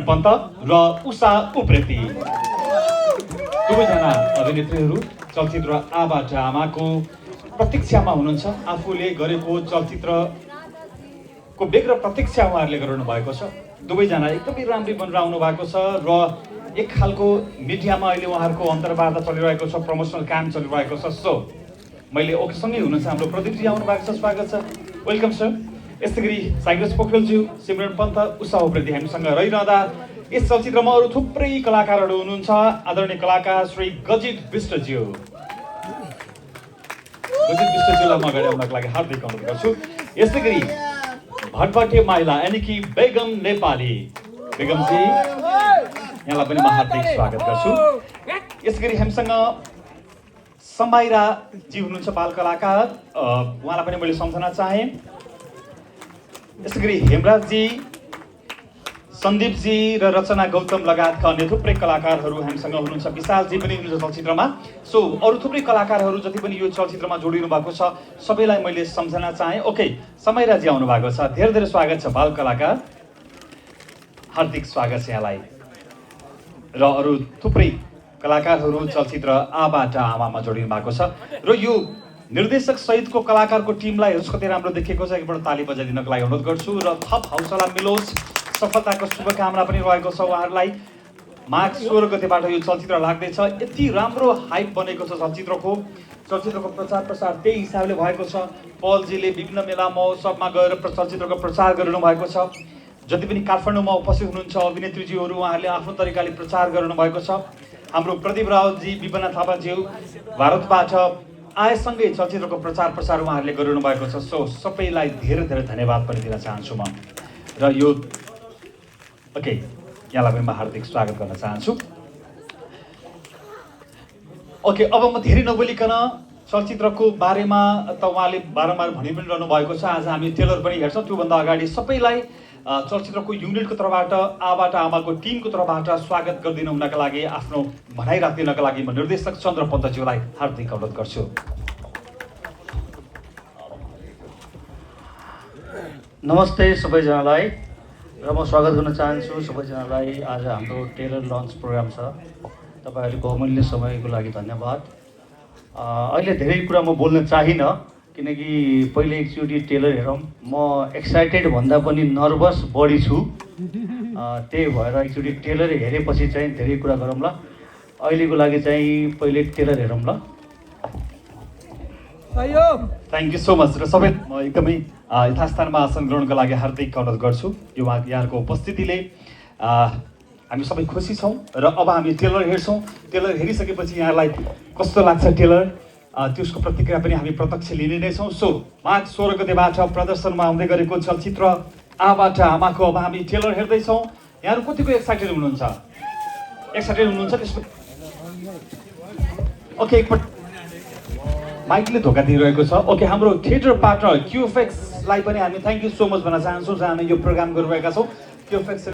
पन्त र उषा उप्रेती दुवैजना अभिनेत्रीहरू चलचित्र आबाट आमाको प्रतीक्षामा हुनुहुन्छ। आफूले गरेको चलचित्रको बेग्र प्रतीक्षा उहाँहरूले गराउनु भएको छ। दुवैजना एकदमै राम्रै बनेर आउनु भएको छ र एक खालको मिडियामा अहिले उहाँहरूको अन्तर्वार्ता चलिरहेको छ, प्रमोसनल काम चलिरहेको छ। सो मैले ओकेसँगै हुनुहुन्छ हाम्रो प्रदीपजी आउनु भएको छ, स्वागत छ, वेलकम सर। यस्तै गरी साइग्रस पोखरेलज्यू, सिमरन पन्त, उषा उप्रेती हामीसँग रहिरहँदा यस चलचित्रमा अरू थुप्रै कलाकारहरू हुनुहुन्छ। आदरणीय कलाकार श्री गजित विष्टज्यू, म अगाडि आउनको लागि हार्दिक अनुरोध गर्छु। यस्तै गरी भटभटे महिला यानि कि बेगम नेपाली, बेगमजी यहाँलाई पनि म हार्दिक स्वागत गर्छु। यसै गरी हामीसँग समाइराजी हुनुहुन्छ बाल कलाकार, उहाँलाई पनि मैले सम्झना चाहेँ। यसै गरी हेमराजजी, सन्दीपजी र रचना गौतम लगायतका अन्य थुप्रै कलाकारहरू हामीसँग हुनुहुन्छ। विशालजी पनि हुनुहुन्छ चलचित्रमा। सो अरू थुप्रै कलाकारहरू जति पनि यो चलचित्रमा जोडिनु भएको छ सबैलाई मैले सम्झना चाहेँ। ओके, समाइराजी आउनु भएको छ, धेरै धेरै स्वागत छ बाल कलाकार, हार्दिक स्वागत छ यहाँलाई। र अरू थुप्रै कलाकारहरू चलचित्र आबाट आमामा जोडिनु भएको छ र यो निर्देशक सहितको कलाकारको टिमलाई हेर्नुहोस् कति राम्रो देखिएको छ। एकपल्ट ताली बजाइदिनको लागि अनुरोध गर्छु र थप हौसला मिलोस्, सफलताको शुभकामना पनि रहेको छ उहाँहरूलाई। माघ 16 गतेबाट यो चलचित्र लाग्दैछ। यति राम्रो हाइप बनेको छ चलचित्रको प्रचार प्रसार त्यही हिसाबले भएको छ। पलजीले विभिन्न मेला महोत्सवमा गएर चलचित्रको प्रचार गरिरहनु भएको छ। जति पनि काठमाडौँमा उपस्थित हुनुहुन्छ अभिनेत्रीज्यूहरू उहाँहरूले आफ्नो तरिकाले प्रचार गरिरहनु भएको छ। हाम्रो प्रदीप रावजी, विपना थापाज्यू भारतबाट आएसँगै चलचित्रको प्रचार प्रसार उहाँहरूले गरिरहनु भएको छ। सो सबैलाई धेरै धेरै धन्यवाद पनि दिन चाहन्छु म। र यो ओके, यहाँलाई पनि म हार्दिक स्वागत गर्न चाहन्छु। ओके, अब म धेरै नबोलिकन चलचित्रको बारेमा त उहाँले बारम्बार भनि पनि रहनु भएको छ। आज हामी ट्रेलर पनि हेर्छौँ। त्योभन्दा अगाडि सबैलाई चलचित्रको युनिटको तर्फबाट, आबाट आमाको टिमको तर्फबाट स्वागत गरिदिनु हुनका लागि, आफ्नो भनाइ राखिदिनका लागि म निर्देशक चन्द्र पन्तज्यूलाई हार्दिक अनुरोध गर्छु। नमस्ते सबैजनालाई र म स्वागत गर्न चाहन्छु सबैजनालाई। आज हाम्रो ट्रेलर लन्च प्रोग्राम छ। तपाईँहरूको अमूल्य समयको लागि धन्यवाद। अहिले धेरै कुरा म बोल्न चाहिनँ किनकि पहिले एकचोटि ट्रेलर हेरौँ। म एक्साइटेड भन्दा पनि नर्भस बढी छु, त्यही भएर एकचोटि ट्रेलर हेरेपछि चाहिँ धेरै कुरा गरौँ ल। अहिलेको लागि चाहिँ पहिले ट्रेलर हेरौँ ल। Thank you so much. र सबै म एकदमै यथास्थानमा आसन ग्रहणको लागि हार्दिक अनुरोध गर्छु। यो यहाँको उपस्थितिले हामी सबै खुसी छौँ र अब हामी ट्रेलर हेर्छौँ। ट्रेलर हेरिसकेपछि यहाँलाई कस्तो लाग्छ ट्रेलर, त्यसको प्रतिक्रिया पनि हामी प्रत्यक्ष लिने नै छौँ। सो माघ 16 गतेबाट प्रदर्शनमा आउँदै गरेको चलचित्र आबाट आमाको अब हामी ट्रेलर हेर्दैछौँ। यहाँहरू कतिको एक्साइटेड हुनुहुन्छ? एक्साइटेड हुनुहुन्छ? त्यसको ओके, एकपल्ट माइकले धोका दिइरहेको छ। ओके, हाम्रो थिएटर पार्टनर क्युएफएक्सलाई पनि हामी थ्याङ्क यू सो मच भन्न चाहन्छौँ, जहाँ हामी यो प्रोग्राम गरिरहेका छौँ। क्युएफएक्स